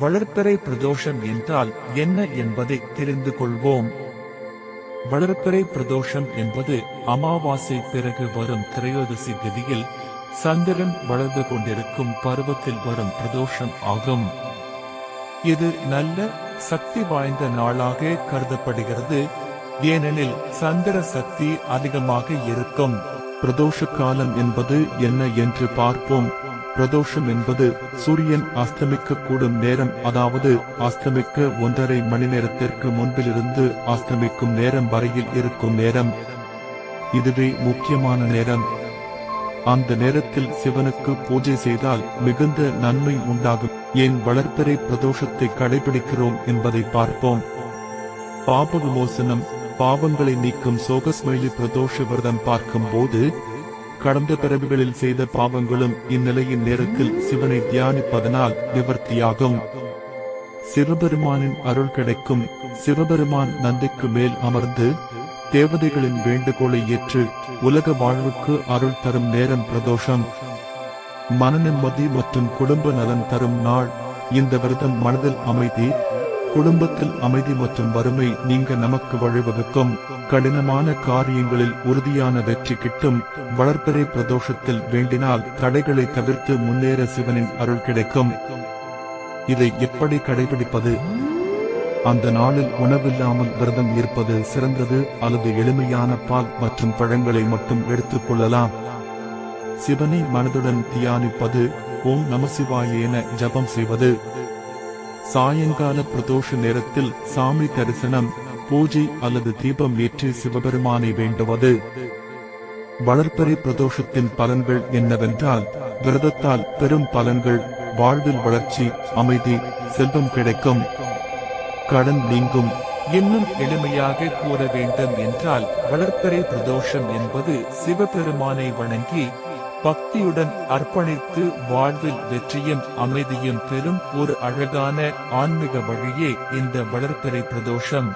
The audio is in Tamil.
வளர்பிறை பிரதோஷம் என்றால் என்ன என்பதை தெரிந்து கொள்வோம். வளர்பிறை பிரதோஷம் என்பது அமாவாசை பிறகு வரும் திரையோதசி திதியில் சந்திரன் வளர்ந்து கொண்டிருக்கும் பருவத்தில் வரும் பிரதோஷம் ஆகும். இது நல்ல சக்தி வாய்ந்த நாளாக கருதப்படுகிறது. ஏனெனில் சந்திர சக்தி அதிகமாக இருக்கும். பிரதோஷ காலம் என்பது என்ன என்று பார்ப்போம். பிரதோஷம் என்பது சூரியன் அஸ்தமிக்க கூடும் நேரம், அதாவது அஸ்தமிக்க 1.5 மணி நேரத்திற்கு முன்பிலிருந்து அஸ்தமிக்கும் நேரம் வரையில் இருக்கும் நேரம். இதுவே முக்கியமான நேரம். அந்த நேரத்தில் சிவனுக்கு பூஜை செய்தால் மிகுந்த நன்மை உண்டாகும். ஏன் வளர்பிறை பிரதோஷத்தை கடைபிடிக்கிறோம் என்பதை பார்ப்போம். பாப விமோசனம், பாவங்களை நீக்கும் சோகஸ்மைலி பிரதோஷ விரதம் பார்க்கும் போது கடந்த பிறவிகளில் செய்த பாவங்களும் இந்நிலையின் நேரத்தில் சிவனை தியானிப்பதனால் நிவர்த்தியாகும். சிவபெருமானின் அருள் கிடைக்கும். சிவபெருமான் நந்திக்கு மேல் அமர்ந்து தேவதைகளின் வேண்டுகோளை ஏற்று உலக வாழ்வுக்கு அருள் தரும் நேரம் பிரதோஷம். மன நிம்மதி மற்றும் குடும்ப நலன் தரும் நாள். இந்த விரதம் மனதில் அமைதி, குடும்பத்தில் அமைதி மற்றும் வறுமை நீங்க நமக்கு வழிவகுக்கும். கடினமான காரியங்களில் உறுதியான வெற்றி கிட்டும். வளர்பிறை பிரதோஷத்தில் வேண்டினால் தடைகளை தவிர்த்து முன்னேற சிவனின் அருள் கிடைக்கும். இதை எப்படி கடைபிடிப்பது? அந்த நாளில் உணவில்லாமல் விரதம் இருப்பது சிறந்தது, அல்லது எளிமையான பால் மற்றும் பழங்களை மட்டும் எடுத்துக் கொள்ளலாம். சிவனை மனதுடன் தியானிப்பது, ஓம் நமசிவாய என ஜபம் செய்வது. சாயங்கால பிரதோஷ நேரத்தில் சாமி தரிசனம், பூஜை அல்லது தீபம் ஏற்றி சிவபெருமானை வேண்டுவது. வளர்பிறை பிரதோஷத்தின் பலன்கள் என்னவென்றால், விரதத்தால் பெரும் பலன்கள். வாழ்வில் வளர்ச்சி, அமைதி, செல்வம் கிடைக்கும், கடன் நீங்கும். இன்னும் எளிமையாக கூற வேண்டும் என்றால், வளர்பிறை பிரதோஷம் என்பது சிவபெருமானை வணங்கி பக்தியுடன் அர்ப்பணித்து வாழ்வில் வெற்றியும் அமைதியும் பெறும் ஒரு அழகான ஆன்மீக வழியே இந்த வளர்பிறை பிரதோஷம்.